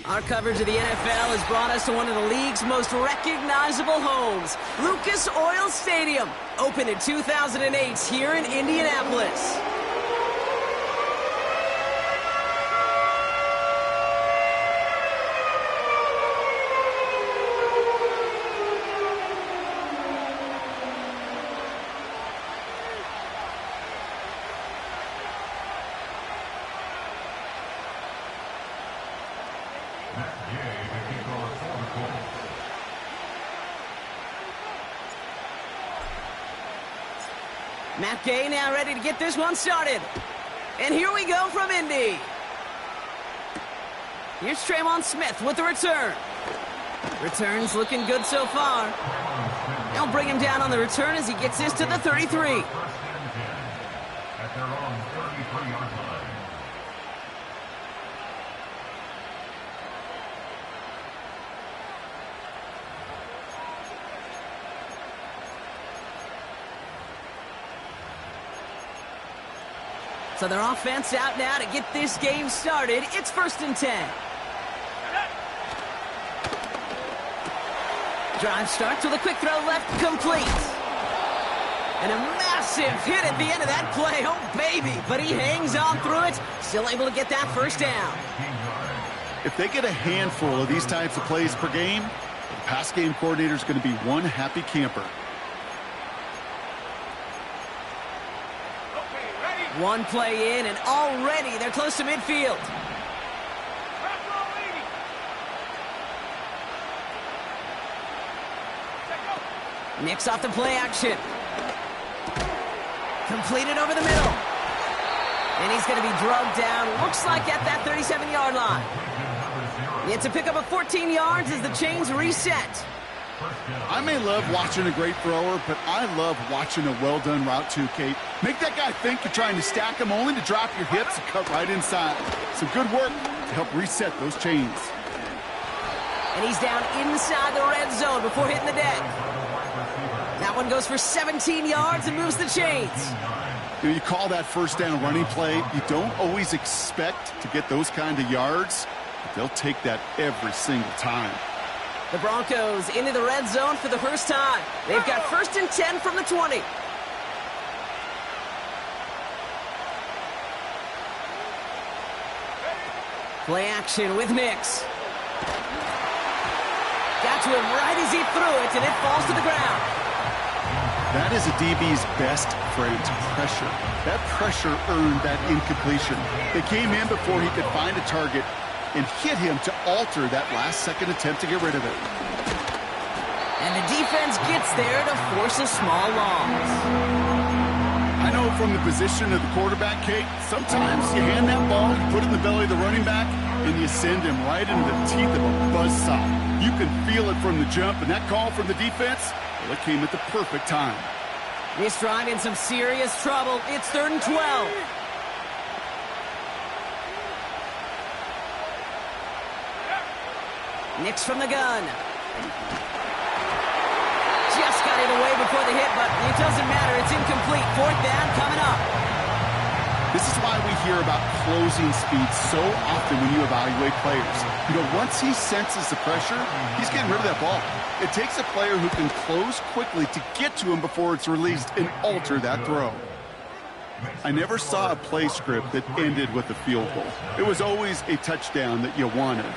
Our coverage of the NFL has brought us to one of the league's most recognizable homes, Lucas Oil Stadium, opened in 2008 here in Indianapolis. Matt Gay now ready to get this one started. And here we go from Indy. Here's Tremon Smith with the return. Return's looking good so far. They'll bring him down on the return as he gets this to the 33. At their own 33-yard line. So their offense out now to get this game started. It's 1st and 10. Drive starts with a quick throw left, complete. And a massive hit at the end of that play. Oh, baby. But he hangs on through it. Still able to get that first down. If they get a handful of these types of plays per game, the pass game coordinator is going to be one happy camper. One play in, and already they're close to midfield. Nix off the play action. Completed over the middle. And he's going to be drugged down, looks like at that 37-yard line. It's a pickup of 14 yards as the chains reset. I may love watching a great thrower, but I love watching a well-done route too, Kate. Make that guy think you're trying to stack him only to drop your hips and cut right inside. Some good work to help reset those chains. And he's down inside the red zone before hitting the deck. That one goes for 17 yards and moves the chains. You call that first down running play. You don't always expect to get those kind of yards, but they'll take that every single time. The Broncos into the red zone for the first time. They've got 1st and 10 from the 20. Play action with Nix. Got to him right as he threw it, and it falls to the ground. That is a DB's best friend, pressure. That pressure earned that incompletion. They came in before he could find a target and hit him to alter that last-second attempt to get rid of it. And the defense gets there to force a small loss. I know from the position of the quarterback, Kate, sometimes you hand that ball, you put it in the belly of the running back, and you send him right into the teeth of a buzzsaw. You can feel it from the jump, and that call from the defense, well, it came at the perfect time. This drive in some serious trouble. It's 3rd and 12. Nix from the gun. Just got it away before the hit, but it doesn't matter. It's incomplete. 4th down coming up. This is why we hear about closing speed so often when you evaluate players. You know, once he senses the pressure, he's getting rid of that ball. It takes a player who can close quickly to get to him before it's released and alter that throw. I never saw a play script that ended with a field goal. It was always a touchdown that you wanted.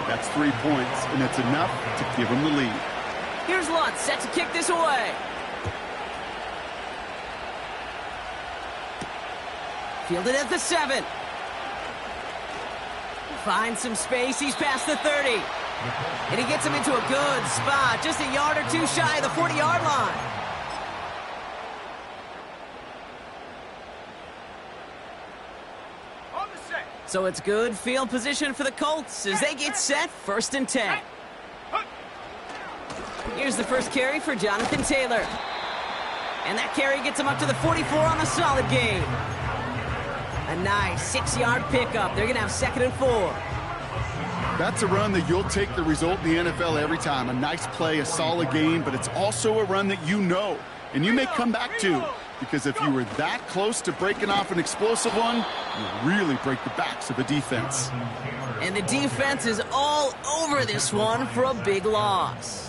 That's 3 points, and that's enough to give them the lead. Here's Lutz set to kick this away. Fielded at the 7. Finds some space. He's past the 30. And he gets him into a good spot, just a yard or two shy of the 40-yard line. So it's good field position for the Colts as they get set 1st and 10. Here's the first carry for Jonathan Taylor. And that carry gets him up to the 44 on a solid gain. A nice 6-yard pickup. They're going to have 2nd and 4. That's a run that you'll take the result in the NFL every time. A nice play, a solid gain, but it's also a run that you know, and you may come back to. because if you were that close to breaking off an explosive one, you really break the backs of a defense. And the defense is all over this one for a big loss.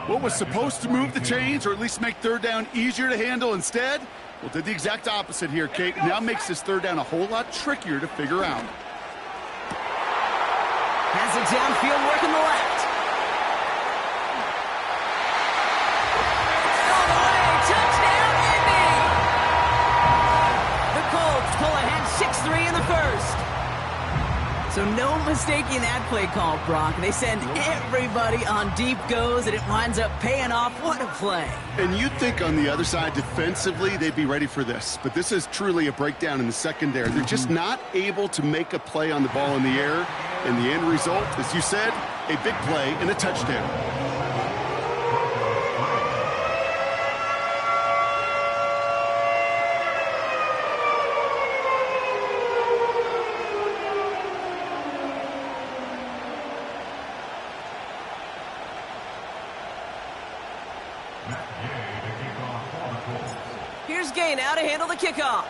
What was supposed to move the chains, or at least make third down easier to handle instead? Well, did the exact opposite here, Kate. Now makes this third down a whole lot trickier to figure out. Has it downfield, working the left. All the way, touchdown, Indy! The Colts pull ahead 6-3 in the first. So no mistaking that play call, Brock. They send everybody on deep goes, and it winds up paying off. What a play. And you'd think on the other side, defensively, they'd be ready for this. But this is truly a breakdown in the secondary. They're just not able to make a play on the ball in the air. And the end result, as you said, a big play and a touchdown. Here's Gay now to handle the kickoff.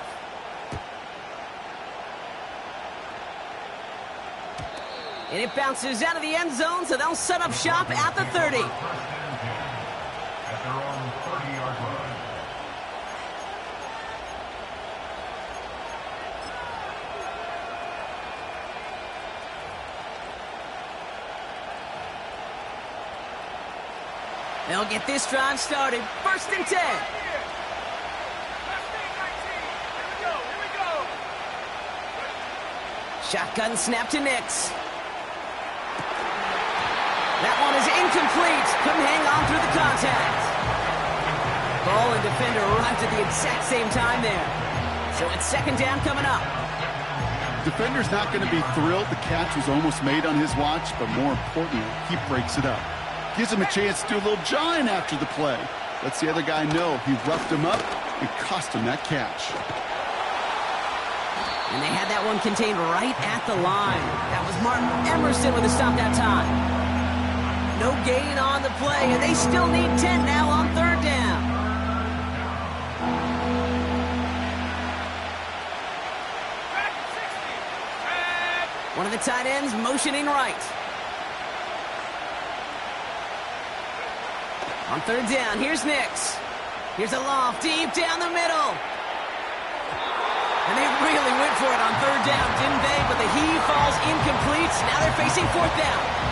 And it bounces out of the end zone, so they'll set up shop at the 30. At their own 30-yard line. They'll get this drive started. 1st and 10. Shotgun snap to Nix. That one is incomplete. Couldn't hang on through the contact. Ball and defender arrived at the exact same time there. So it's 2nd down coming up. Defender's not going to be thrilled the catch was almost made on his watch, but more importantly, he breaks it up. Gives him a chance to do a little jawing after the play. Lets the other guy know he roughed him up and cost him that catch. And they had that one contained right at the line. That was Martin Emerson with a stop that time. No gain on the play, and they still need 10 now on 3rd down. One of the tight ends motioning right. On 3rd down, here's Nix. Here's a loft deep down the middle. And they really went for it on 3rd down, didn't they? But the heave falls incomplete. Now they're facing 4th down.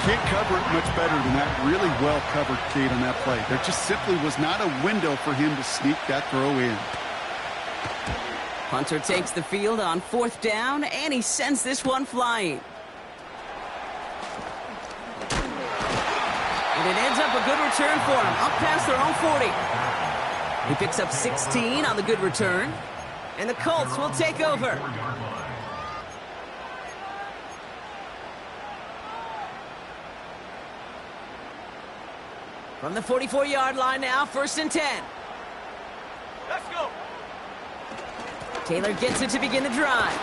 Can't cover it much better than that. Really well covered, Kate, on that play. There just simply was not a window for him to sneak that throw in. Hunter takes the field on 4th down, and he sends this one flying. And it ends up a good return for him, up past their own 40. He picks up 16 on the good return, and the Colts will take over. From the 44-yard line now, 1st and 10. Let's go. Taylor gets it to begin the drive.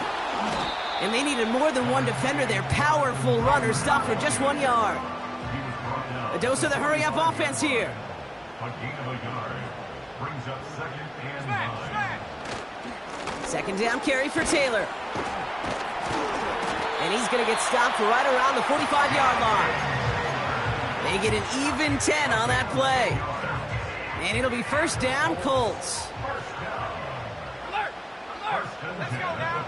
And they needed more than one defender there. Powerful runner stopped for just 1 yard. A dose of the hurry-up offense here. A gain of a yard brings up 2nd and 9. 2nd down carry for Taylor. And he's going to get stopped right around the 45-yard line. They get an even 10 on that play. And it'll be 1st down, Colts. Alert! Let's go now.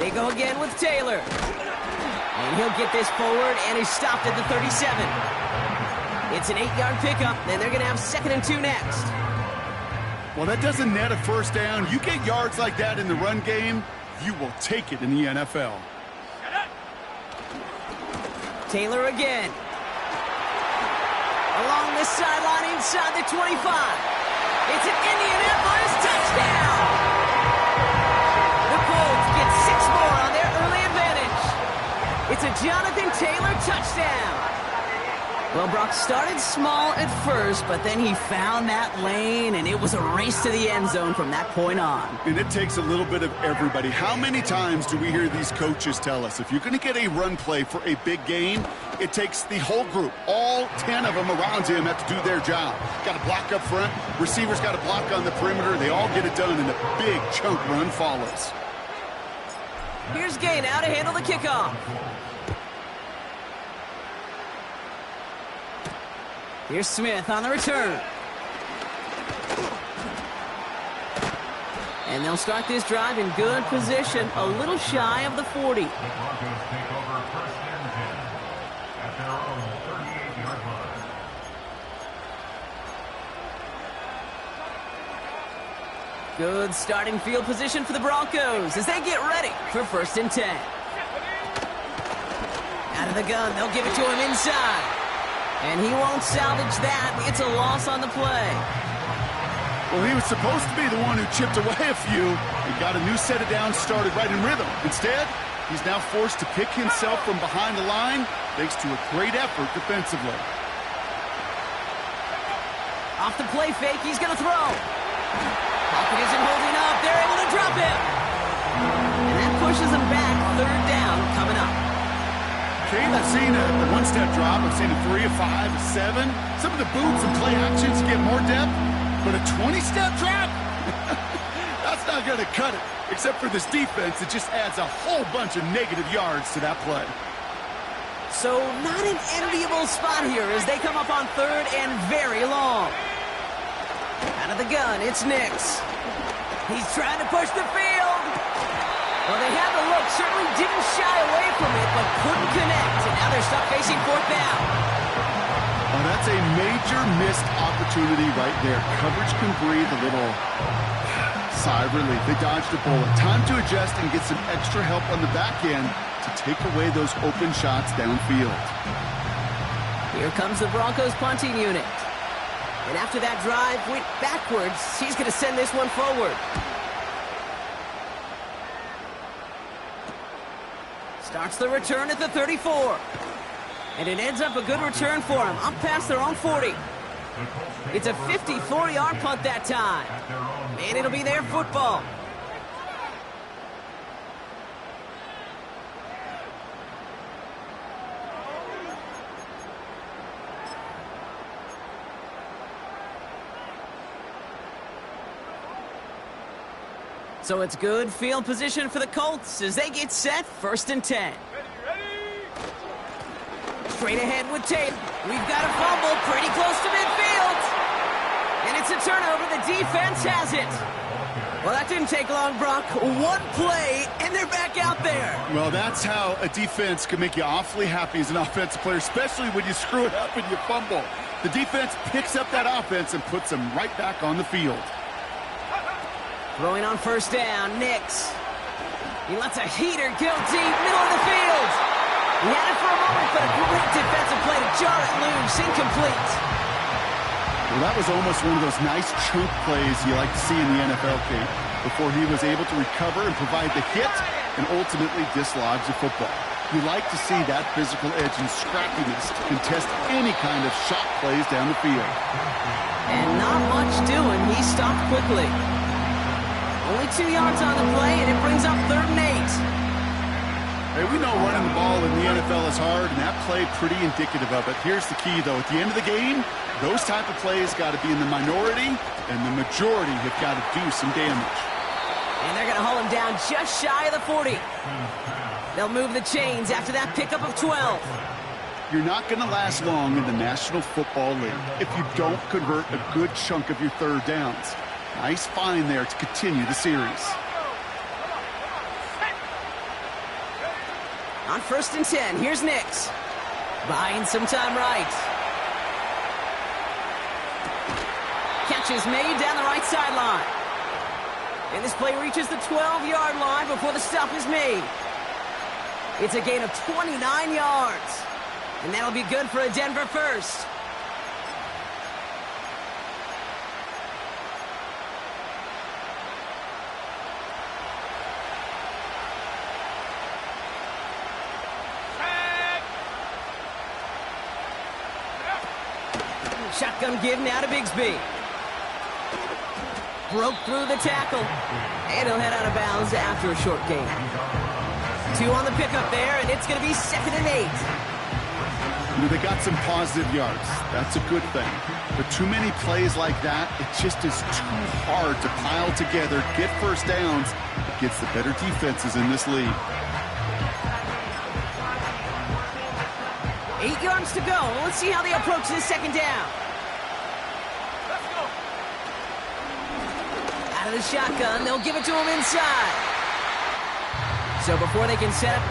They go again with Taylor. And he'll get this forward, and he's stopped at the 37. It's an 8-yard pickup, and they're going to have 2nd and 2 next. Well, that doesn't net a 1st down. You get yards like that in the run game, you will take it in the NFL. Taylor again. Along the sideline inside the 25. It's an Indianapolis touchdown. The Colts get 6 more on their early advantage. It's a Jonathan Taylor touchdown. Well, Brock started small at first, but then he found that lane, and it was a race to the end zone from that point on. And it takes a little bit of everybody. How many times do we hear these coaches tell us, if you're going to get a run play for a big gain, it takes the whole group, all 10 of them around him have to do their job. Got to block up front, receivers got to block on the perimeter, they all get it done, and a big chunk run follows. Here's Gay now to handle the kickoff. Here's Smith on the return. And they'll start this drive in good position, a little shy of the 40. The Broncos take over first and 10 at their own 38-yard line. Good starting field position for the Broncos as they get ready for first and 10. Out of the gun, they'll give it to him inside. And he won't salvage that. It's a loss on the play. Well, he was supposed to be the one who chipped away a few and got a new set of downs started right in rhythm. Instead, he's now forced to pick himself from behind the line thanks to a great effort defensively. Off the play fake, he's going to throw. Pocket isn't holding up. They're able to drop him. And that pushes him back. Third down coming up. Kane, I've seen a one-step drop. I've seen a 3, a 5, a 7. Some of the boots and play actions get more depth, but a 20-step drop? That's not going to cut it, except for this defense. It just adds a whole bunch of negative yards to that play. So not an enviable spot here as they come up on third and very long. Out of the gun, it's Nix. He's trying to push the field. Well, they had the look, certainly didn't shy away from it, but couldn't connect, and now they're stuck facing fourth down. Oh, that's a major missed opportunity right there. Coverage can breathe a little sigh of relief. They dodged a bullet. Time to adjust and get some extra help on the back end to take away those open shots downfield. Here comes the Broncos punting unit. And after that drive went backwards, he's going to send this one forward. Starts the return at the 34. And it ends up a good return for him, up past their own 40. It's a 54-yard punt that time. And it'll be their football. So it's good field position for the Colts as they get set, first and 10. Straight ahead with Tate. We've got a fumble pretty close to midfield. And it's a turnover. The defense has it. Well, that didn't take long, Brock. One play, and they're back out there. Well, that's how a defense can make you awfully happy as an offensive player, especially when you screw it up and you fumble. The defense picks up that offense and puts them right back on the field. Throwing on first down, Nix. He lets a heater go deep, middle of the field. He had it for a moment, but a great defensive play to jar it loose, incomplete. Well, that was almost one of those nice chunk plays you like to see in the NFL, Kate, before he was able to recover and provide the hit and ultimately dislodge the football. You like to see that physical edge and scrappiness to contest any kind of shot plays down the field. And not much doing. He stopped quickly. Only 2 yards on the play, and it brings up 3rd and 8. Hey, we know running the ball in the NFL is hard, and that play pretty indicative of it. Here's the key, though. At the end of the game, those type of plays got to be in the minority, and the majority have got to do some damage. And they're going to haul him down just shy of the 40. They'll move the chains after that pickup of 12. You're not going to last long in the National Football League if you don't convert a good chunk of your third downs. Nice find there to continue the series. On first and 10, here's Nix. Buying some time right. Catch is made down the right sideline. And this play reaches the 12-yard line before the stop is made. It's a gain of 29 yards. And that'll be good for a Denver first. Shotgun give now to Bigsby. Broke through the tackle. And he'll head out of bounds after a short gain. 2 on the pickup there, and it's going to be 2nd and 8. You know, they got some positive yards. That's a good thing. But too many plays like that, it just is too hard to pile together, get first downs against the better defenses in this league. 8 yards to go. Let's see how they approach this 2nd down. Let's go. Out of the shotgun, they'll give it to him inside. So before they can set up...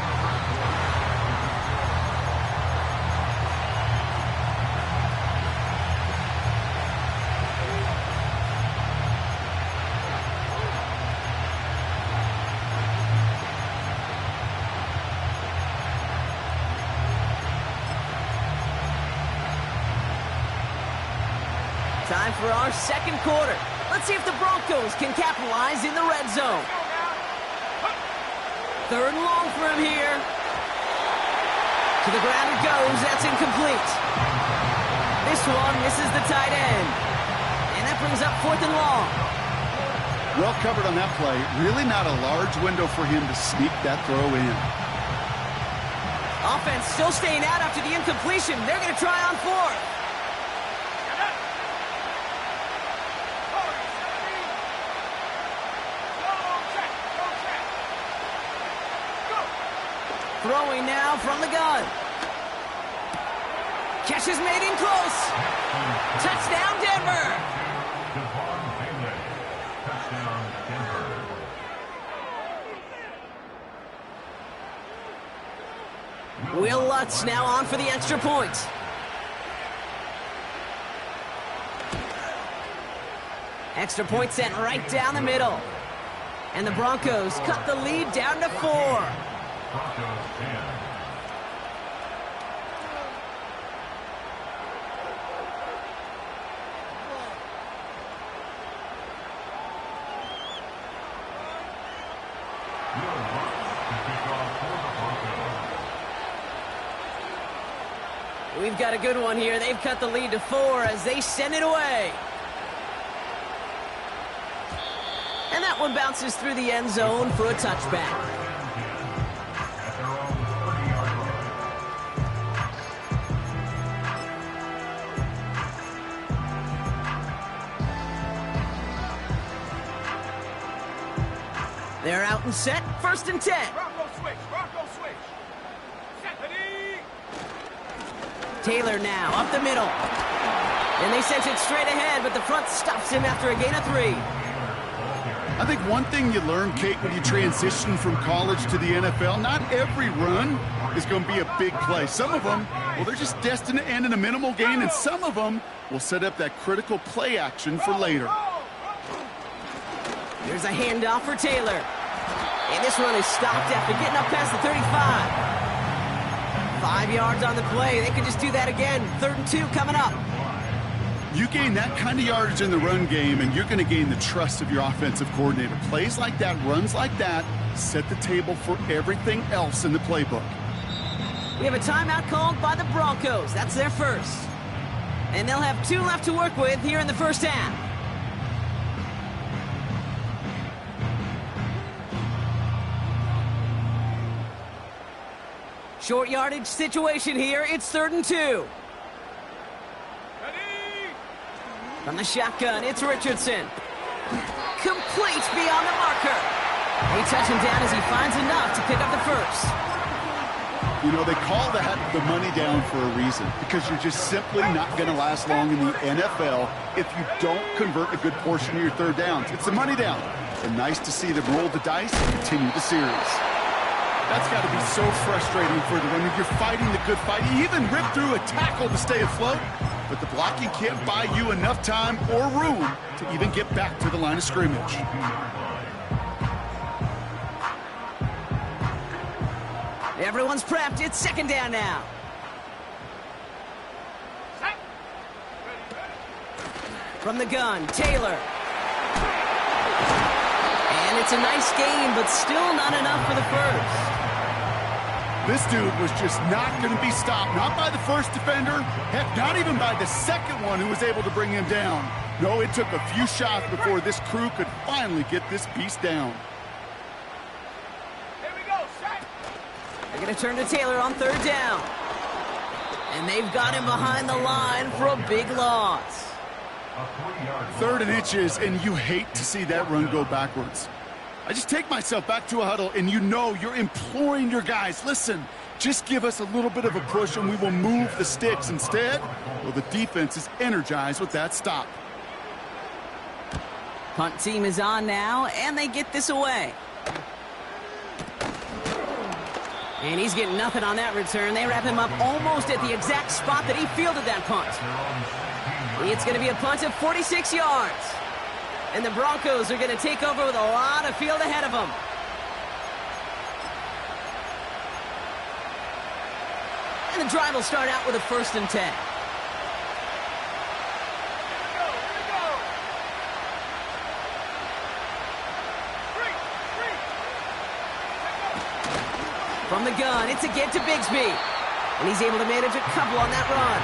Time for our 2nd quarter. Let's see if the Broncos can capitalize in the red zone. 3rd and long for him here. To the ground it goes. That's incomplete. This one misses the tight end. And that brings up 4th and long. Well covered on that play. Really not a large window for him to sneak that throw in. Offense still staying out after the incompletion. They're going to try on 4th. Throwing now from the gun. Catch is made in close. Touchdown, Denver. Devon Taylor. Touchdown, Denver. Will Lutz now on for the extra point. Extra point sent right down the middle. And the Broncos cut the lead down to 4. Broncos 10. We've got a good one here. They've cut the lead to 4 as they send it away. And that one bounces through the end zone for a touchback. They're out and set. 1st and 10. Bronco switch. Bronco switch. Set the knee. Taylor now up the middle. And they sent it straight ahead, but the front stops him after a gain of 3. I think one thing you learn, Kate, when you transition from college to the NFL, not every run is going to be a big play. Some of them, well, they're just destined to end in a minimal gain, and some of them will set up that critical play action for later. Here's a handoff for Taylor. And this run is stopped after getting up past the 35. 5 yards on the play. They can just do that again. 3rd and 2 coming up. You gain that kind of yardage in the run game, and you're going to gain the trust of your offensive coordinator. Plays like that, runs like that, set the table for everything else in the playbook. We have a timeout called by the Broncos. That's their first. And they'll have 2 left to work with here in the first half. Short yardage situation here. It's 3rd and 2. From the shotgun, it's Richardson. Complete beyond the marker. They touch him down as he finds enough to pick up the first. You know, they call that the money down for a reason, because you're just simply not going to last long in the NFL if you don't convert a good portion of your 3rd downs. It's the money down. And nice to see them roll the dice and continue the series. That's got to be so frustrating for them. I mean, you're fighting the good fight. You even rip through a tackle to stay afloat, but the blocking can't buy you enough time or room to even get back to the line of scrimmage. Everyone's prepped. It's 2nd down now. From the gun, Taylor. And it's a nice gain, but still not enough for the first. This dude was just not going to be stopped. Not by the first defender. Heck, not even by the second one who was able to bring him down. No, it took a few shots before this crew could finally get this beast down. Here we go, set. They're going to turn to Taylor on third down. And they've got him behind the line for a big loss. Third and inches, and you hate to see that run go backwards. I just take myself back to a huddle, and you know you're imploring your guys, listen, just give us a little bit of a push and we will move the sticks. Instead, well, the defense is energized with that stop. Punt team is on now, and they get this away. And he's getting nothing on that return. They wrap him up almost at the exact spot that he fielded that punt. It's going to be a punt of 46 yards. And the Broncos are going to take over with a lot of field ahead of them. And the drive will start out with a 1st and 10. Here we go. From the gun, it's again to Bigsby. And he's able to manage a couple on that run.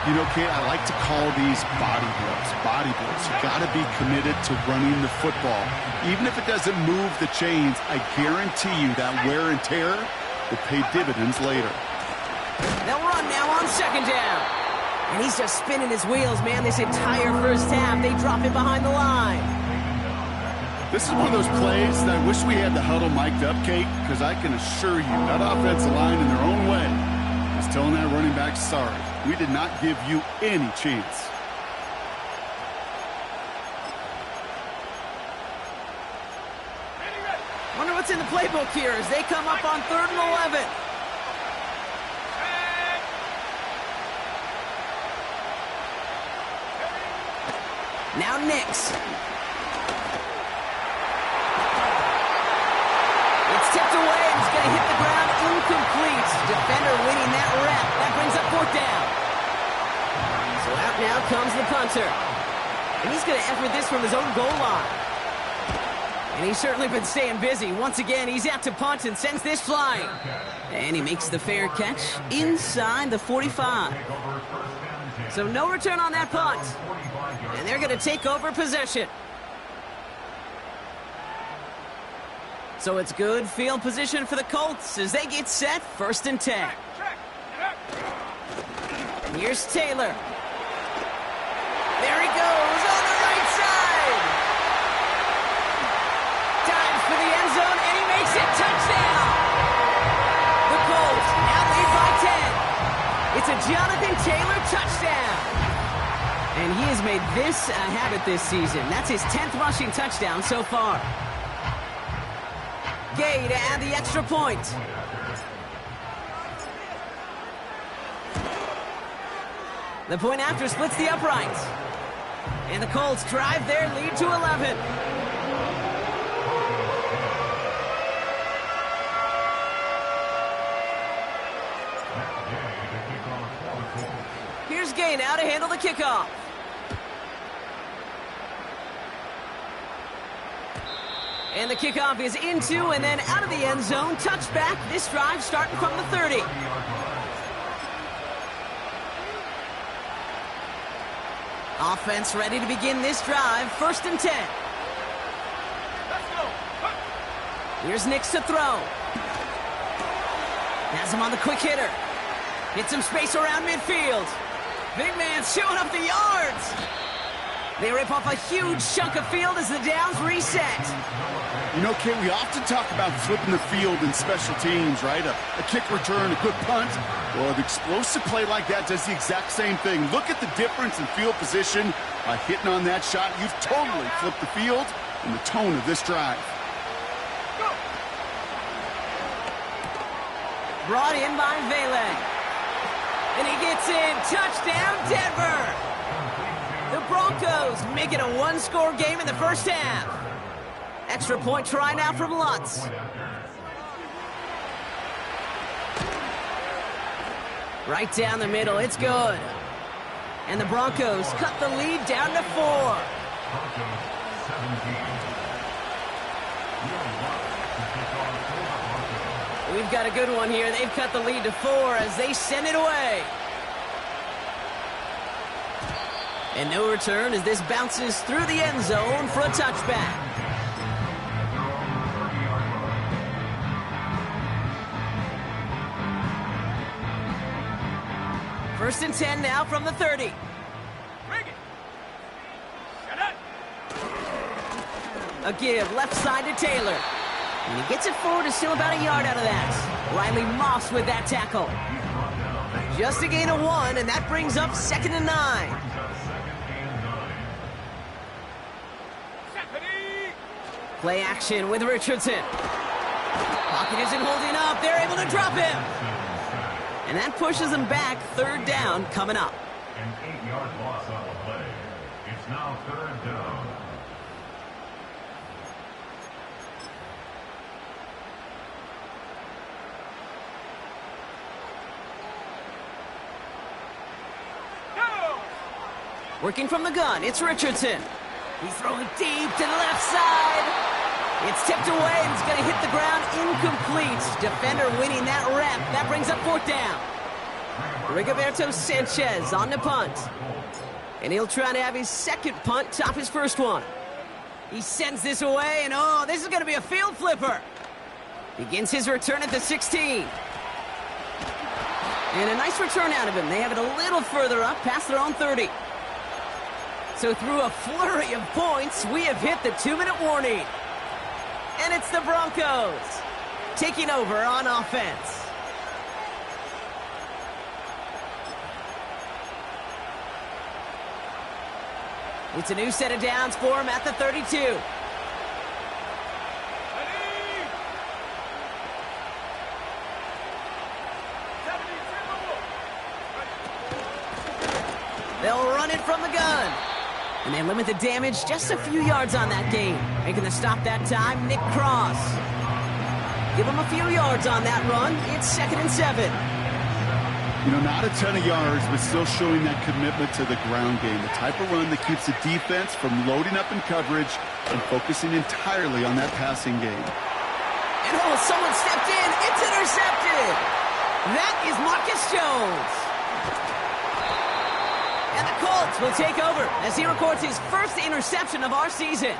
You know, Kate, I like to call these body blows. Body blows. You got to be committed to running the football. Even if it doesn't move the chains, I guarantee you that wear and tear will pay dividends later. They'll run now on 2nd down. And he's just spinning his wheels, man, this entire first half. They drop him behind the line. This is one of those plays that I wish we had the huddle mic'd up, Kate, because I can assure you that offensive line in their own way is telling that running back, sorry, we did not give you any chance. Wonder what's in the playbook here as they come up on 3rd and 11. Now Nix. It's tipped away and it's going to hit the ground incomplete. Defender winning that rep. That brings up 4th down. So out now comes the punter. And he's going to effort this from his own goal line. And he's certainly been staying busy. Once again, he's out to punt and sends this flying. And he makes the fair catch inside the 45. So no return on that punt. And they're going to take over possession. So it's good field position for the Colts as they get set 1st and 10. Here's Taylor. There he goes on the right side. Dives for the end zone, and he makes it. Touchdown! The Colts now lead by 10. It's a Jonathan Taylor touchdown. And he has made this a habit this season. That's his 10th rushing touchdown so far. Gay to add the extra point. The point after splits the uprights. And the Colts drive their lead to 11. Here's Gay now to handle the kickoff. And the kickoff is into and then out of the end zone. Touchback. This drive starting from the 30. Offense ready to begin this drive. 1st and 10. Let's go. Here's Nix to throw. Has him on the quick hitter. Hit some space around midfield. Big man showing up the yards. They rip off a huge chunk of field as the downs reset. You know, Kate, we often talk about flipping the field in special teams, right? A kick return, a good punt. Well, an explosive play like that does the exact same thing. Look at the difference in field position by hitting on that shot. You've totally flipped the field and the tone of this drive. Brought in by Vele. And he gets in. Touchdown, Denver. The Broncos make it a one-score game in the first half. Extra point try now from Lutz. Right down the middle, it's good. And the Broncos cut the lead down to 4. We've got a good one here. They've cut the lead to 4 as they send it away. And no return as this bounces through the end zone for a touchback. First and 10 now from the 30. A give left side to Taylor. And he gets it forward to still about a yard out of that. Riley Moss with that tackle. Just a gain of 1, and that brings up 2nd and 9. Play action with Richardson. Pocket isn't holding up. They're able to drop him. And that pushes them back. 3rd down coming up. An 8-yard loss on the play. It's now 3rd down. Working from the gun, it's Richardson. He's throwing deep to the left side. It's tipped away and it's going to hit the ground incomplete. Defender winning that rep. That brings up 4th down. Rigoberto Sanchez on the punt. And he'll try to have his 2nd punt top his 1st one. He sends this away, and oh, this is going to be a field flipper. Begins his return at the 16. And a nice return out of him. They have it a little further up, past their own 30. So through a flurry of points, we have hit the 2-minute warning. And it's the Broncos taking over on offense. It's a new set of downs for him at the 32. They'll run it from the gun. And they limit the damage just a few yards on that gain. Making the stop that time, Nick Cross. Give him a few yards on that run. It's 2nd and 7. You know, not a ton of yards, but still showing that commitment to the ground game. The type of run that keeps the defense from loading up in coverage and focusing entirely on that passing game. And oh, someone stepped in. It's intercepted. That is Marcus Jones. And the Colts will take over as he records his 1st interception of our season.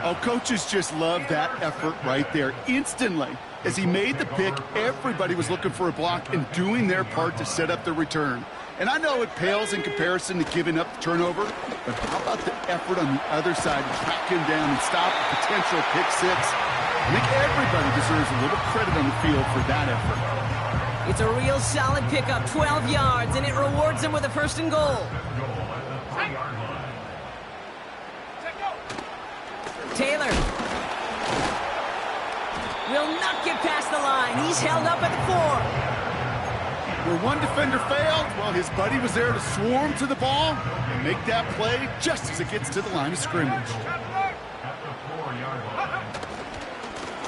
Oh, coaches just love that effort right there. Instantly, as he made the pick, everybody was looking for a block and doing their part to set up the return. And I know it pales in comparison to giving up the turnover, but how about the effort on the other side to track him down and stop a potential pick 6? I think everybody deserves a little credit on the field for that effort. It's a real solid pickup, 12 yards, and it rewards them with a 1st and goal. Taylor will not get past the line. He's held up at the 4. Where one defender failed, well, his buddy was there to swarm to the ball and make that play just as it gets to the line of scrimmage.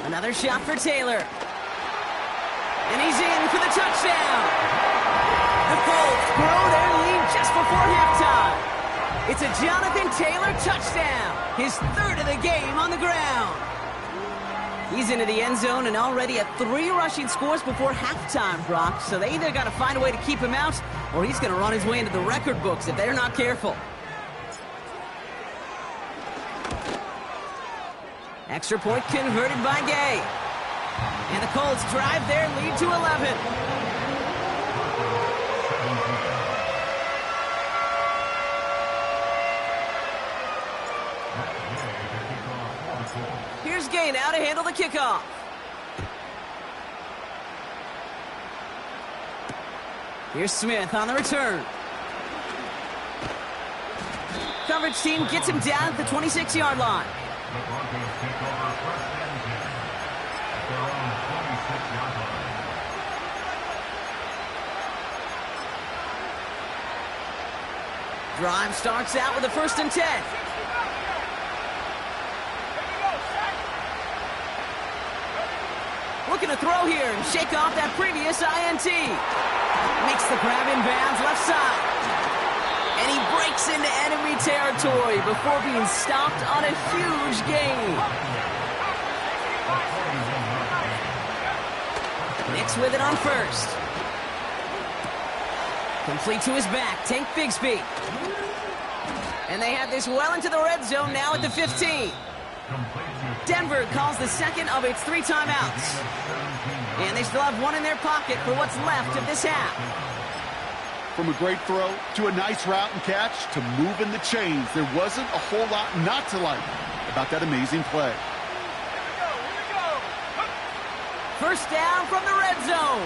Another shot for Taylor. And he's in for the touchdown. The Colts grow their lead just before halftime. It's a Jonathan Taylor touchdown. His 3rd of the game on the ground. He's into the end zone and already at 3 rushing scores before halftime, Brock. So they either got to find a way to keep him out or he's going to run his way into the record books if they're not careful. Extra point converted by Gay. And the Colts drive their lead to 11. Here's Gay now to handle the kickoff. Here's Smith on the return. Coverage team gets him down at the 26-yard line. The Broncos take over 1st and 10 at their own 26-yard line. Drive starts out with a 1st and 10. Looking to throw here and shake off that previous INT. Makes the grab in bounds left side. And he breaks into enemy territory before being stopped on a huge gain. Nix with it on first. Complete to his back, Tank Bigsby. And they have this well into the red zone now at the 15. Denver calls the second of its 3 timeouts. And they still have one in their pocket for what's left of this half. From a great throw to a nice route and catch to moving the chains, there wasn't a whole lot not to like about that amazing play. Here we go. First down from the red zone.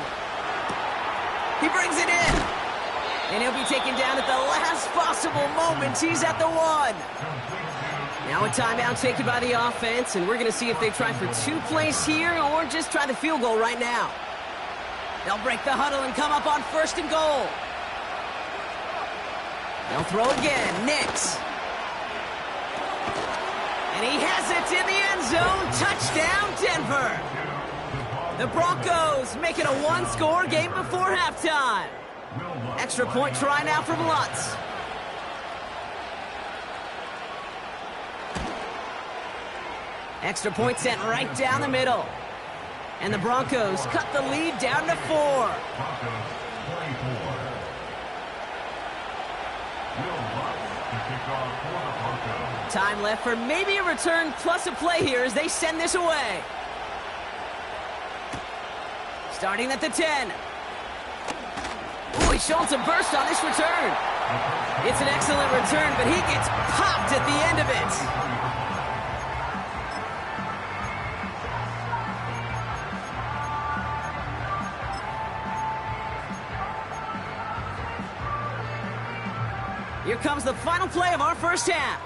He brings it in. And he'll be taken down at the last possible moment. He's at the 1. Now a timeout taken by the offense, and we're going to see if they try for 2 plays here or just try the field goal right now. They'll break the huddle and come up on 1st and goal. They'll throw again. Nix. And he has it in the end zone. Touchdown, Denver. The Broncos make it a 1-score game before halftime. Extra point try now from Lutz. Extra point sent right down the middle. And the Broncos cut the lead down to 4. Time left for maybe a return plus a play here as they send this away. Starting at the 10. Ooh, he's showing some burst on this return. It's an excellent return, but he gets popped at the end of it. Here comes the final play of our first half.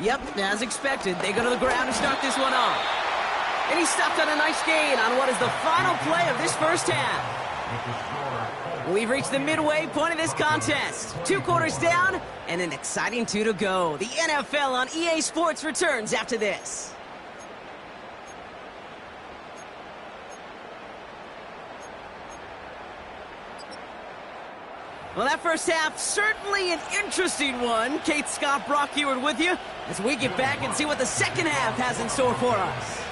Yep, as expected, they go to the ground to start this one off. And he stopped on a nice gain on what is the final play of this first half. We've reached the midway point of this contest. 2 quarters down and an exciting 2 to go. The NFL on EA Sports returns after this. Well, that first half, certainly an interesting one. Kate Scott, Brock Huard with you as we get back and see what the second half has in store for us.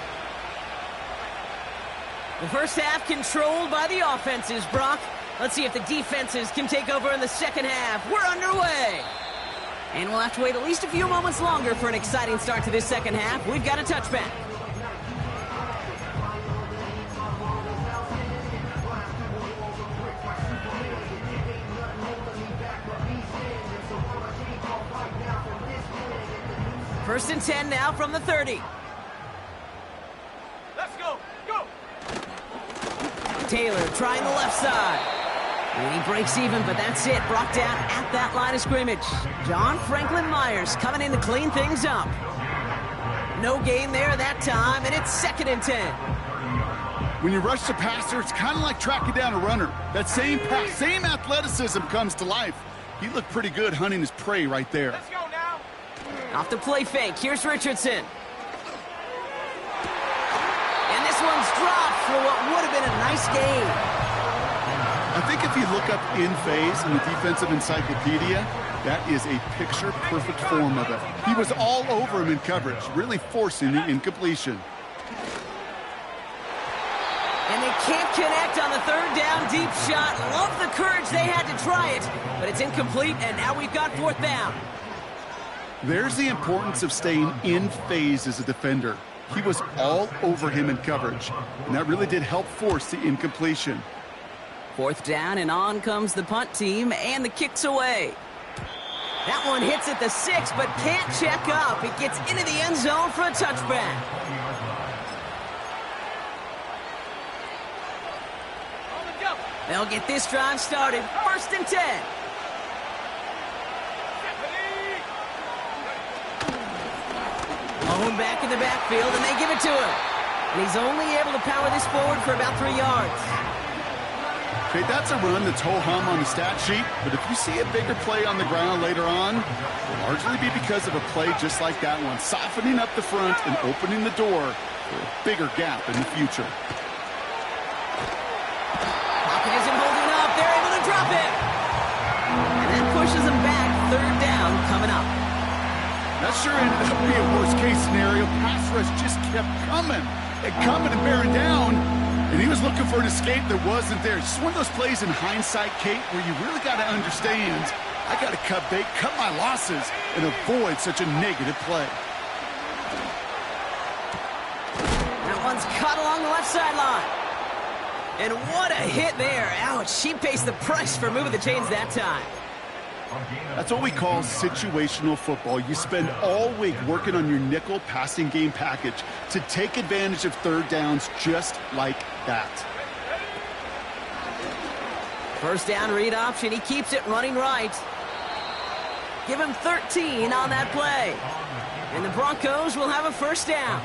The first half controlled by the offenses, Brock. Let's see if the defenses can take over in the second half. We're underway. And we'll have to wait at least a few moments longer for an exciting start to this second half. We've got a touchback. First and 10 now from the 30. Let's go. Go. Taylor trying the left side. And he breaks even, but that's it. Brought down at that line of scrimmage. John Franklin Myers coming in to clean things up. No gain there that time, and it's 2nd and 10. When you rush the passer, it's kind of like tracking down a runner. That same pass, same athleticism comes to life. He looked pretty good hunting his prey right there. Let's go now. Off the play fake, here's Richardson. And this one's dropped for what would have been a nice gain. I think if you look up in phase in the defensive encyclopedia, that is a picture-perfect form of it. He was all over him in coverage, really forcing the incompletion. And they can't connect on the 3rd down deep shot. Love the courage they had to try it, but it's incomplete, and now we've got 4th down. There's the importance of staying in phase as a defender. He was all over him in coverage, and that really did help force the incompletion. 4th down, and on comes the punt team, and the kick's away. That one hits at the 6, but can't check up. It gets into the end zone for a touchback. They'll get this drive started. 1st and 10. Owen back in the backfield, and they give it to him. And he's only able to power this forward for about 3 yards. Okay, that's a run that's ho-hum on the stat sheet, but if you see a bigger play on the ground later on, it'll largely be because of a play just like that one, softening up the front and opening the door for a bigger gap in the future. Pocket isn't holding up. They're able to drop it. And that pushes them back. 3rd down coming up. That sure ended up being a worst-case scenario. Pass rush just kept coming and bearing down, and he was looking for an escape that wasn't there. Just one of those plays in hindsight, Kate, where you really got to understand, I got to cut bait, cut my losses, and avoid such a negative play. That one's cut along the left sideline. And what a hit there. Ouch, she pays the price for moving the chains that time. That's what we call situational football. You spend all week working on your nickel passing game package to take advantage of third downs just like that. First down read option. He keeps it running right. Give him 13 on that play. And the Broncos will have a first down.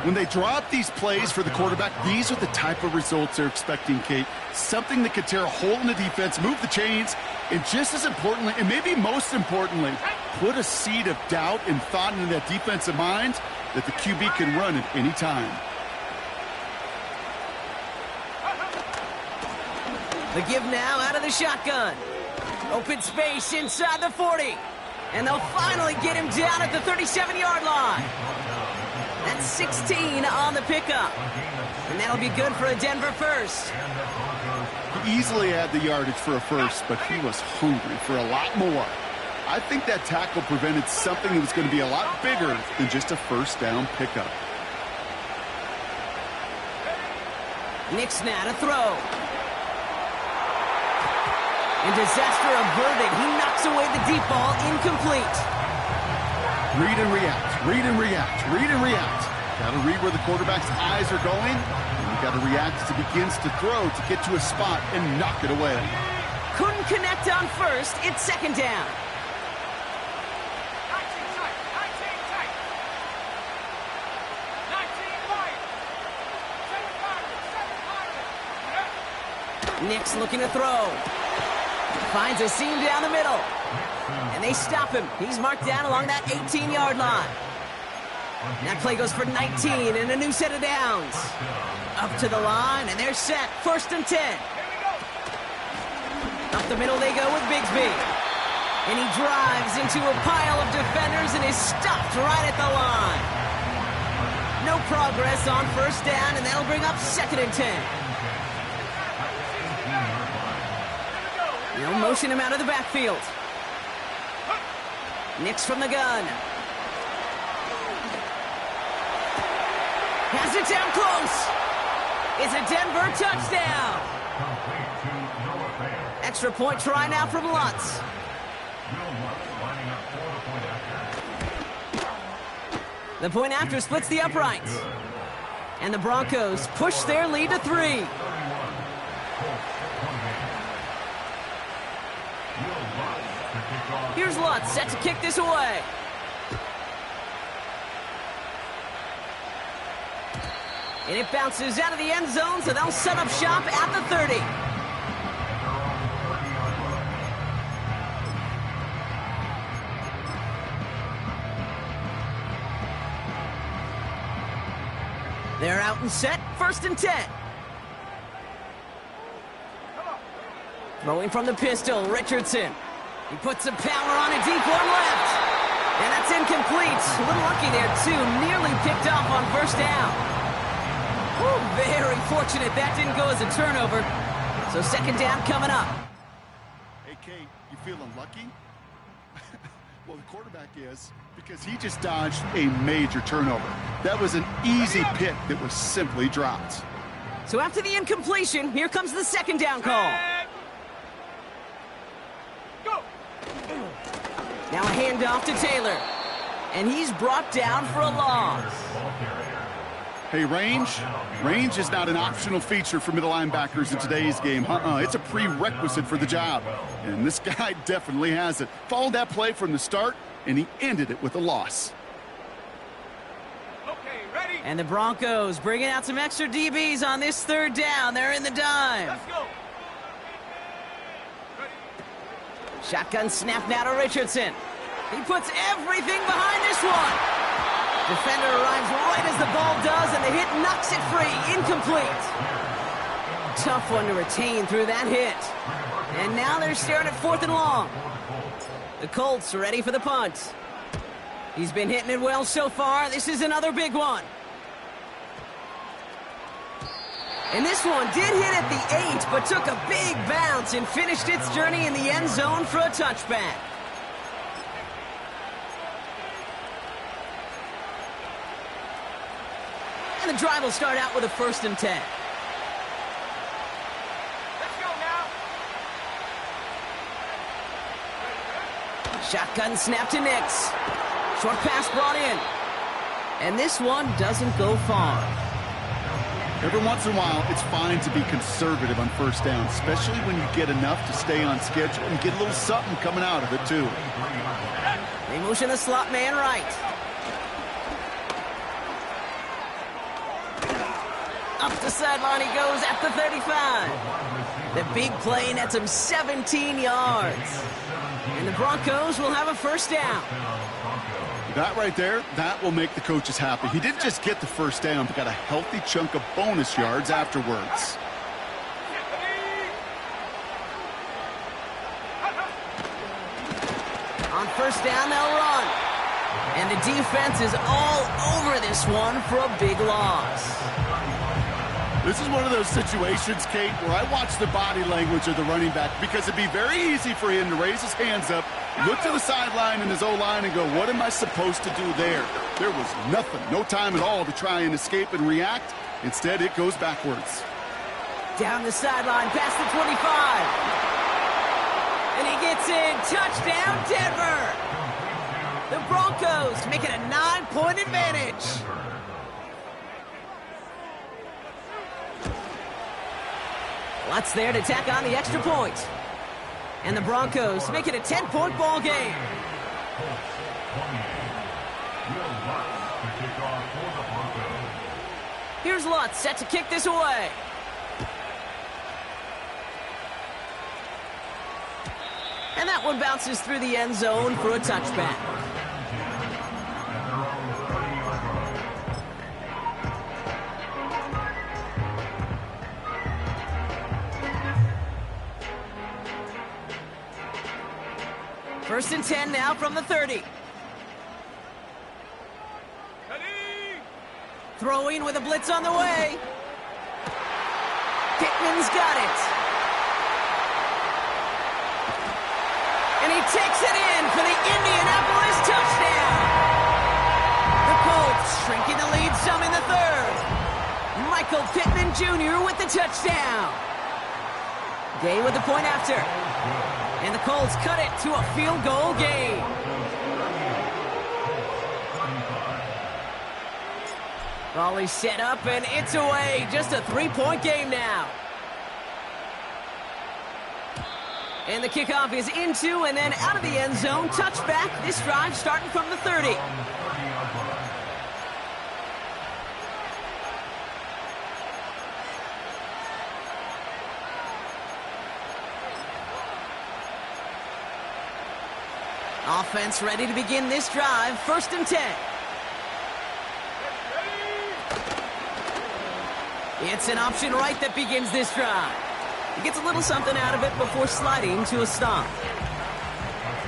When they draw up these plays for the quarterback, these are the type of results they're expecting, Kate. Something that could tear a hole in the defense, move the chains, and just as importantly, and maybe most importantly, put a seed of doubt and thought into that defensive mind that the QB can run at any time. The give now out of the shotgun. Open space inside the 40. And they'll finally get him down at the 37-yard line. That's 16 on the pickup. And that'll be good for a Denver first. He easily had the yardage for a first, but he was hungry for a lot more. I think that tackle prevented something that was going to be a lot bigger than just a first down pickup. Nix now to throw. And disaster averted. He knocks away the deep ball, incomplete. Read and react, read and react, read and react. Got to read where the quarterback's eyes are going, and you got to react as he begins to throw to get to a spot and knock it away. Couldn't connect on first. It's second down. Nix looking to throw. Finds a seam down the middle. And they stop him. He's marked down along that 18-yard line. That play goes for 19 and a new set of downs. Up to the line, and they're set. First and 10. Up the middle they go with Bigsby. And he drives into a pile of defenders and is stopped right at the line. No progress on first down, and that'll bring up second and 10. They'll motion him out of the backfield. Nix from the gun. Has it down close. It's a Denver touchdown. Extra point try now from Lutz. The point after splits the uprights. And the Broncos push their lead to 3. Here's Lutz, set to kick this away. And it bounces out of the end zone, so they'll set up shop at the 30. They're out and set, first and 10. Throwing from the pistol, Richardson. He puts some power on a deep one left. And that's incomplete. A little lucky there, too. Nearly picked off on first down. Whew, very fortunate that didn't go as a turnover. So second down coming up. Hey, Kate, you feeling lucky? Well, the quarterback is, because he just dodged a major turnover. That was an easy pick that was simply dropped. So after the incompletion, here comes the second down call. Now a handoff to Taylor. And he's brought down for a loss. Hey, range is not an optional feature for middle linebackers in today's game. It's a prerequisite for the job. And this guy definitely has it. Followed that play from the start, and he ended it with a loss. Okay, ready? And the Broncos bringing out some extra DBs on this third down. They're in the dime. Let's go. Shotgun snap now to Richardson. He puts everything behind this one. Defender arrives right as the ball does, and the hit knocks it free. Incomplete. Tough one to retain through that hit. And now they're staring at 4th and long. The Colts are ready for the punt. He's been hitting it well so far. This is another big one. And this one did hit at the 8, but took a big bounce and finished its journey in the end zone for a touchback. And the drive will start out with a 1st and 10. Let's go now. Shotgun snap to Nix. Short pass brought in. And this one doesn't go far. Every once in a while, it's fine to be conservative on 1st down, especially when you get enough to stay on schedule and get a little something coming out of it, too. They motion the slot man right. Up the sideline he goes at the 35. The big play nets him 17 yards. And the Broncos will have a 1st down. That right there, that will make the coaches happy. He didn't just get the 1st down, but got a healthy chunk of bonus yards afterwards. On 1st down, they'll run. And the defense is all over this one for a big loss. This is one of those situations, Kate, where I watch the body language of the running back because it'd be very easy for him to raise his hands up, look to the sideline in his O-line and go, what am I supposed to do there? There was nothing, no time at all to try and escape and react. Instead, it goes backwards. Down the sideline, past the 25. And he gets in. Touchdown, Denver. The Broncos make it a 9-point advantage. Lutz there to tack on the extra point. And the Broncos make it a 10-point ball game. Here's Lutz set to kick this away. And that one bounces through the end zone for a touchback. First and 10 now from the 30. Throwing with a blitz on the way. Pittman's got it. And he takes it in for the Indianapolis touchdown. The Colts shrinking the lead some in the 3rd. Michael Pittman Jr. with the touchdown. Gay with the point after. And the Colts cut it to a field goal game. Volley set up, and it's away. Just a 3-point game now. And the kickoff is into and then out of the end zone. Touchback. This drive starting from the 30. Offense ready to begin this drive. 1st and 10. It's an option right that begins this drive. He gets a little something out of it before sliding to a stop.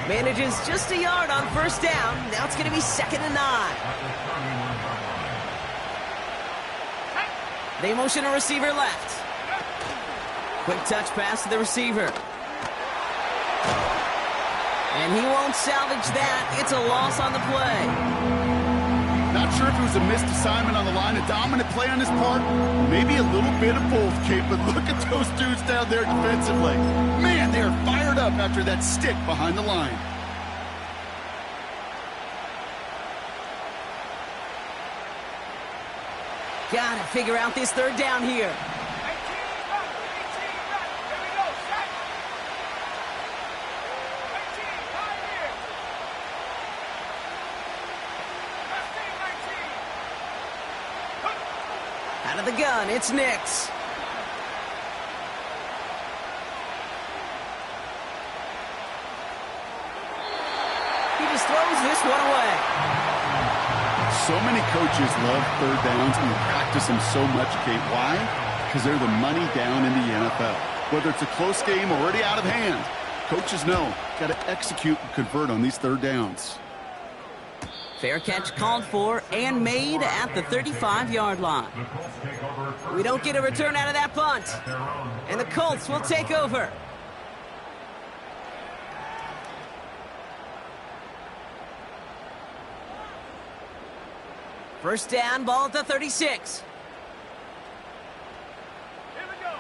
Manages just a yard on 1st down. Now it's going to be 2nd and 9. They motion a receiver left. Quick touch pass to the receiver. And he won't salvage that. It's a loss on the play. Not sure if it was a missed assignment on the line, a dominant play on his part. Maybe a little bit of both, Kate, but look at those dudes down there defensively. Man, they are fired up after that stick behind the line. Gotta figure out this 3rd down here. Out of the gun, it's Nix. He just throws this one away. So many coaches love 3rd downs and practice them so much, Kate. Why? Because they're the money down in the NFL. Whether it's a close game already out of hand, coaches know got to execute and convert on these 3rd downs. Fair catch called for and made at the 35-yard line. We don't get a return out of that punt. And the Colts will take over. First down, ball at the 36. Here we go.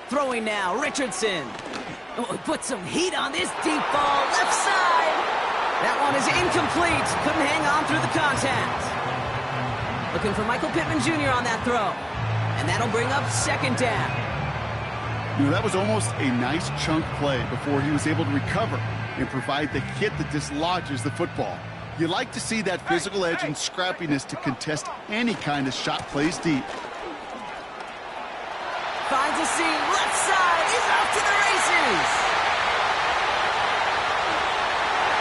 Throwing now, Richardson. Oh, put some heat on this deep ball, left side. That one is incomplete. Couldn't hang on through the contact. Looking for Michael Pittman Jr. on that throw. And that'll bring up second down. You know, that was almost a nice chunk play before he was able to recover and provide the hit that dislodges the football. You like to see that physical edge and scrappiness to contest any kind of shot plays deep. Finds a seam, left side, he's off to the races.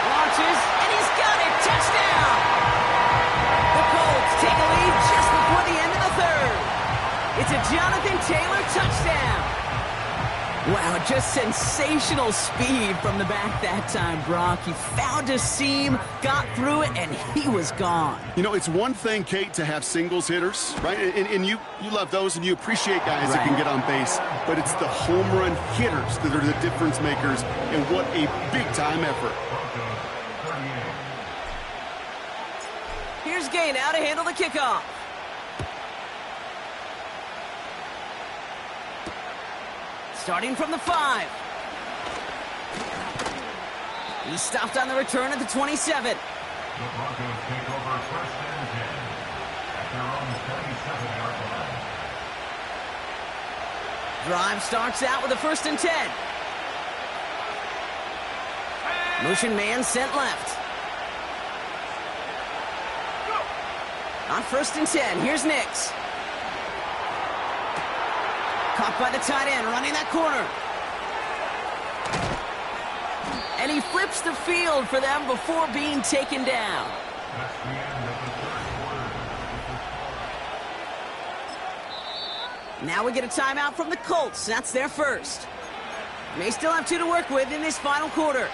Launches, and he's got it, touchdown. The Colts take a lead just before the end of the third. It's a Jonathan Taylor touchdown. Wow, just sensational speed from the back that time, Brock. He found a seam, got through it, and he was gone. You know, it's one thing, Kate, to have singles hitters, right? And you love those and you appreciate guys that can get on base. But it's the home run hitters that are the difference makers, and what a big-time effort. Here's Gay now to handle the kickoff. Starting from the 5. He stopped on the return at the 27. The Broncos take over first and 10 at their own 37-yard line. Drive starts out with a 1st and 10. Motion man sent left. On 1st and 10, here's Nix. Caught by the tight end, running that corner. And he flips the field for them before being taken down. That's the end of the third quarter. Now we get a timeout from the Colts. That's their first. May still have 2 to work with in this final quarter.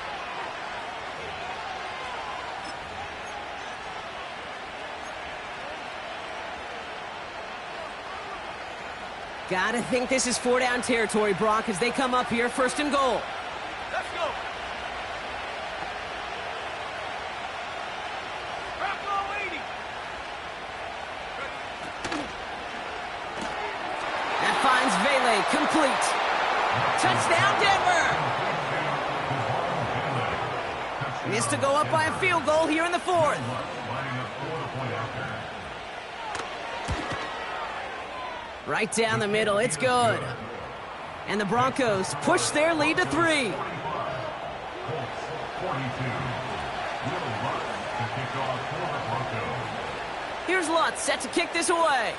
Gotta think this is 4-down territory, Brock, as they come up here, 1st and goal. Let's go. Back low 80. That finds Vele, complete. Touchdown, Denver! Missed to go up by a field goal here in the 4th. Lining up for the point after. Right down the middle, it's good. And the Broncos push their lead to 3. Colts 42. Will Lutz to kick off for the Broncos. Here's Lutz, set to kick this away.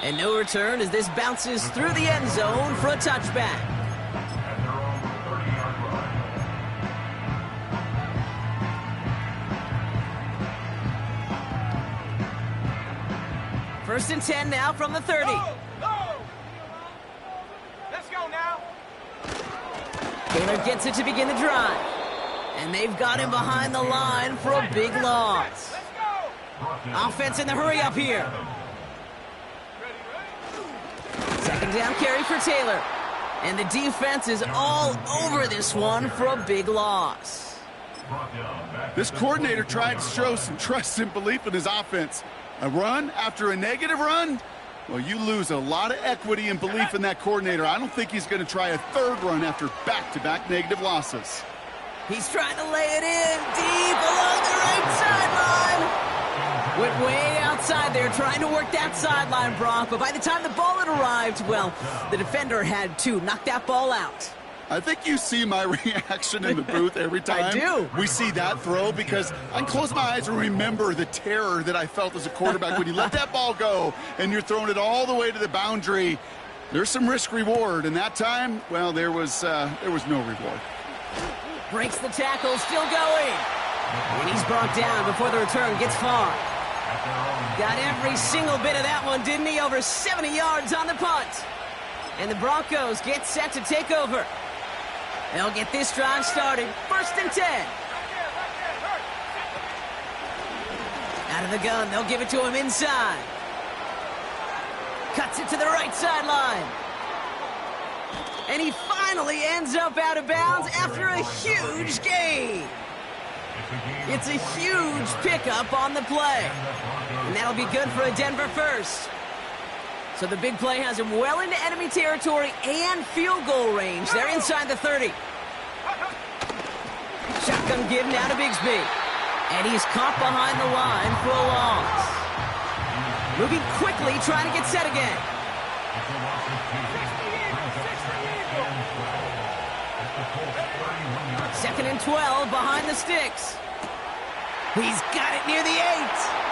And no return as this bounces through the end zone for a touchback. At their own 30-yard line. 1st and 10 now from the 30. Go. Let's go now. Taylor gets it to begin the drive. And they've got him behind the line for a big loss. Let's go. Offense in the hurry up here. Second down carry for Taylor. And the defense is all over this one for a big loss. This coordinator tried to show some trust and belief in his offense. A run after a negative run? Well, you lose a lot of equity and belief in that coordinator. I don't think he's going to try a 3rd run after back-to-back negative losses. He's trying to lay it in deep along the right sideline. Went way outside there trying to work that sideline, Brock. But by the time the ball had arrived, well, the defender had to knock that ball out. I think you see my reaction in the booth every time I do. we see that throw, because I can close my eyes and remember the terror that I felt as a quarterback when you let that ball go and you're throwing it all the way to the boundary. There's some risk-reward, and that time, well, there was no reward. Breaks the tackle, still going. And he's brought down before the return gets far. Got every single bit of that one, didn't he? Over 70 yards on the punt. And the Broncos get set to take over. They'll get this drive started. 1st and 10. Out of the gun, they'll give it to him inside. Cuts it to the right sideline. And he finally ends up out of bounds after a huge gain. It's a huge pickup on the play. And that'll be good for a Denver first. So the big play has him well into enemy territory and field goal range. They're inside the 30. Shotgun give now to Bigsby. And he's caught behind the line for a loss. Moving quickly, trying to get set again. Second and 12 behind the sticks. He's got it near the 8.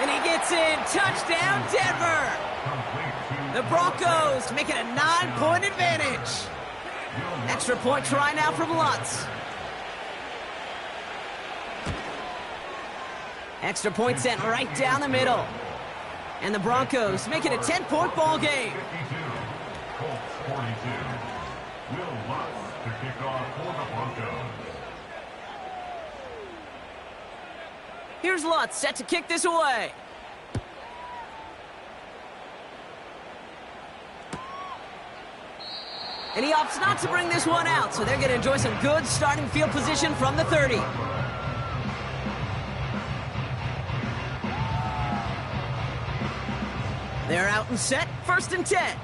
And he gets in. Touchdown, Denver. The Broncos make it a 9-point advantage. Extra point try now from Lutz. Extra point sent right down the middle. And the Broncos make it a 10-point ball game. 52. Colts 42. Will Lutz to kick off for the Broncos. Here's Lutz set to kick this away. And he opts not to bring this one out, so they're going to enjoy some good starting field position from the 30. They're out and set, 1st and 10.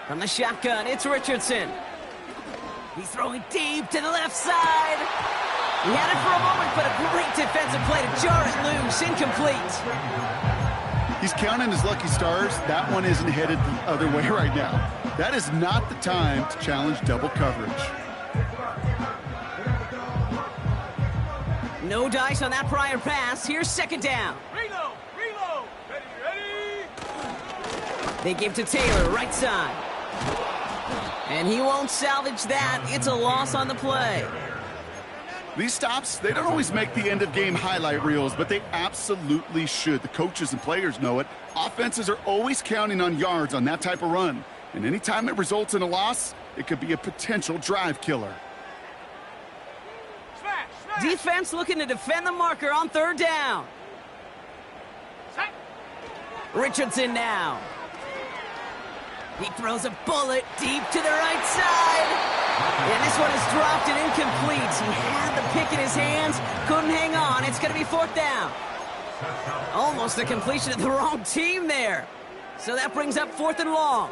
From the shotgun, it's Richardson. He's throwing deep to the left side. He had it for a moment, but a great defensive play to jar it loose, incomplete. He's counting his lucky stars. That one isn't headed the other way right now. That is not the time to challenge double coverage. No dice on that prior pass. Here's 2nd down. Reload! Reload! Ready! They give to Taylor, right side. And he won't salvage that. It's a loss on the play. These stops, they don't always make the end-of-game highlight reels, but they absolutely should. The coaches and players know it. Offenses are always counting on yards on that type of run. And anytime it results in a loss, it could be a potential drive killer. Smash! Smash! Defense looking to defend the marker on 3rd down. Set! Richardson now. He throws a bullet deep to the right side. And this one is dropped and incomplete. He had the pick in his hands, couldn't hang on. It's going to be 4th down. Almost a completion of the wrong team there. So that brings up 4th and long.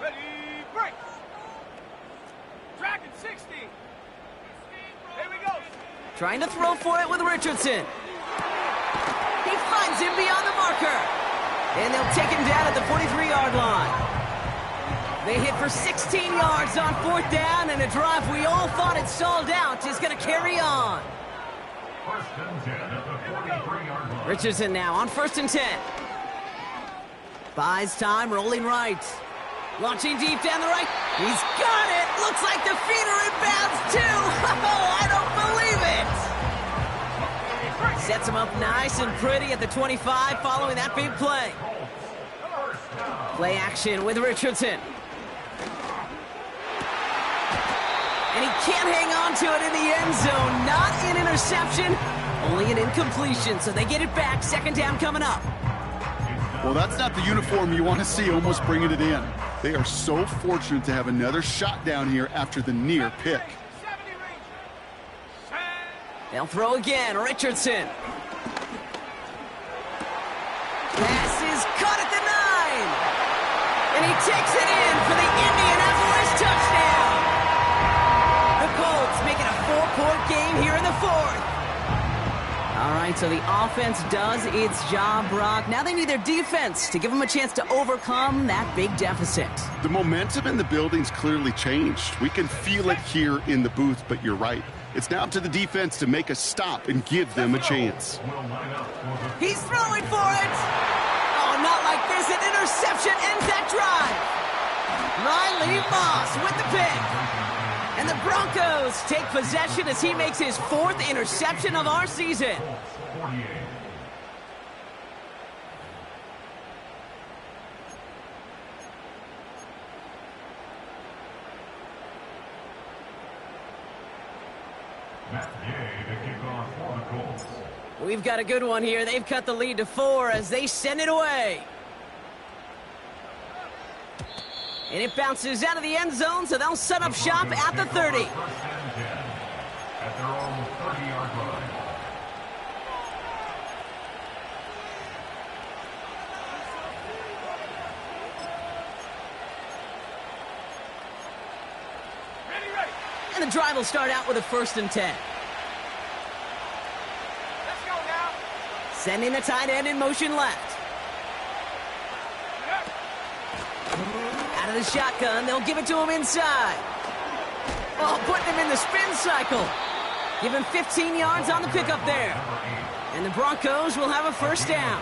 Ready, break! Dragon 60! Here we go! Trying to throw for it with Richardson. He finds him beyond the marker. And they'll take him down at the 43-yard line. They hit for 16 yards on 4th down, and a drive we all thought had stalled out is going to carry on. 1st and 10 at the 43-yard line. Richardson now on 1st and 10. Buys time, rolling right. Launching deep down the right. He's got it. Looks like the feeder inbounds too. Oh, I don't believe it. Sets him up nice and pretty at the 25 following that big play. Play action with Richardson. And he can't hang on to it in the end zone. Not an interception, only an incompletion. So they get it back. 2nd down coming up. Well, that's not the uniform you want to see almost bringing it in. They are so fortunate to have another shot down here after the near pick. 70 Ranger! Set! They'll throw again. Richardson. Pass is caught at the 9. And he takes it in for the Indianapolis touchdown. The Colts make it a 4-point game here in the 4th. All right, so the offense does its job, Brock. Now they need their defense to give them a chance to overcome that big deficit. The momentum in the building's clearly changed. We can feel it here in the booth, but you're right. It's now up to the defense to make a stop and give them a chance. He's throwing for it. Oh, not like this. An interception ends that drive. Riley Moss with the pick. And the Broncos take possession as he makes his 4th interception of our season. Matt Gay to kick off for the Colts. We've got a good one here. They've cut the lead to 4 as they send it away. And it bounces out of the end zone, so they'll set up shop at the 30. First and 10 at their own 30-yard line. Ready. And the drive will start out with a 1st and 10. Let's go now. Sending the tight end in motion left. Out of the shotgun, they'll give it to him inside. Oh, putting him in the spin cycle. Give him 15 yards on the pickup there. And the Broncos will have a 1st down.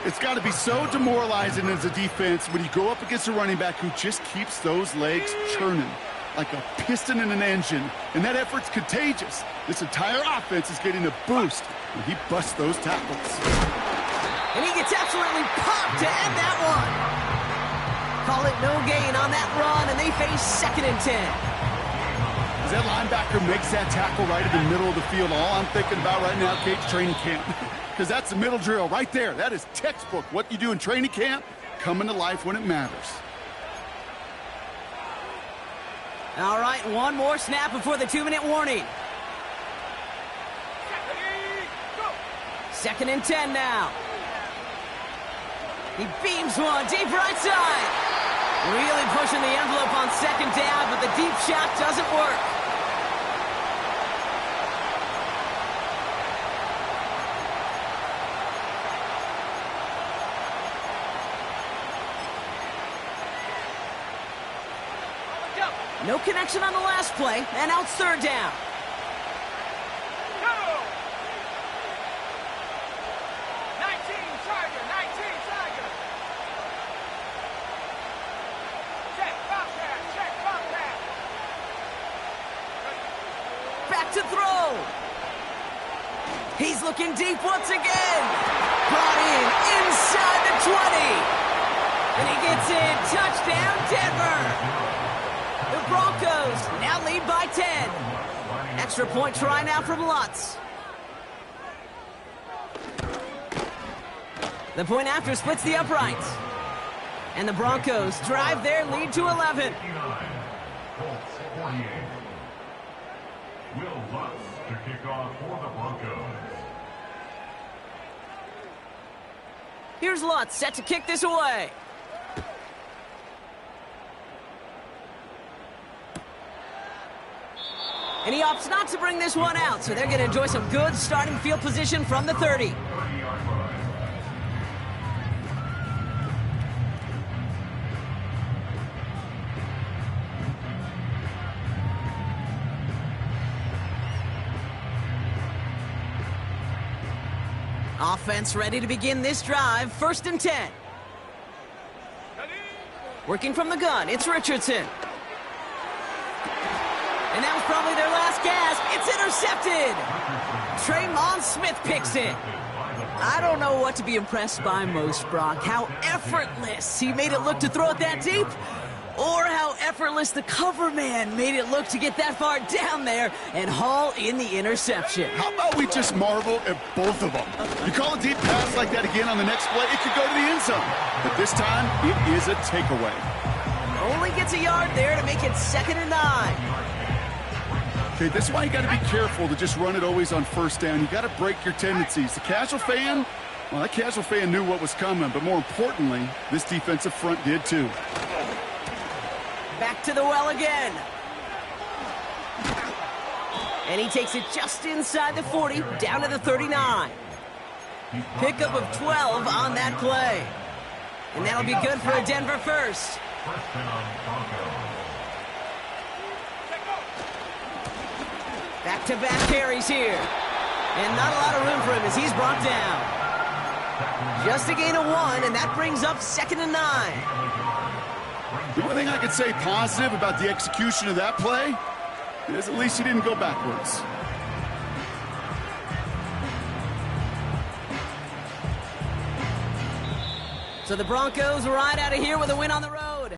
It's got to be so demoralizing as a defense when you go up against a running back who just keeps those legs churning like a piston in an engine. And that effort's contagious. This entire offense is getting a boost when he busts those tackles. And he gets absolutely popped to end that one. Call it no gain on that run, and they face 2nd and 10. As that linebacker makes that tackle right in the middle of the field, all I'm thinking about right now, Kate's training camp. Because that's the middle drill right there. That is textbook. What you do in training camp, coming to life when it matters. All right, one more snap before the 2-minute warning. Ready, go. 2nd and 10 now. He beams one deep right side. Really pushing the envelope on 2nd down, but the deep shot doesn't work. No connection on the last play, and now it's 3rd down. Go. 19 Tiger. Check Bobcat. Back to throw. He's looking deep once again. Brought in inside the 20. And he gets it. Touchdown, Denver. The Broncos now lead by 10. Extra point try now from Lutz. The point after splits the uprights. And the Broncos drive their lead to 11. 59, Colts 48. Will Lutz to kick off for the Broncos. Here's Lutz set to kick this away. And he opts not to bring this one out, so they're going to enjoy some good starting field position from the 30. 30-yard line. Offense ready to begin this drive. 1st and 10. Ready. Working from the gun, it's Richardson. And that was probably their last gasp. It's intercepted. Tremon Smith picks it. I don't know what to be impressed by most, Brock. How effortless he made it look to throw it that deep, or how effortless the cover man made it look to get that far down there and haul in the interception. How about we just marvel at both of them? You call a deep pass like that again on the next play, it could go to the end zone. But this time, it is a takeaway. Only gets a yard there to make it 2nd and 9. Okay, this is why you got to be careful to just run it always on 1st down. You got to break your tendencies. The casual fan, well, that casual fan knew what was coming, but more importantly, this defensive front did too. Back to the well again. And he takes it just inside the 40, down to the 39. Pickup of 12 on that play. And that'll be good for a Denver 1st. First down, Broncos. Back-to-back carries here. And not a lot of room for him as he's brought down. Just a gain of 1, and that brings up 2nd and 9. The only thing I could say positive about the execution of that play is at least he didn't go backwards. So the Broncos ride out of here with a win on the road.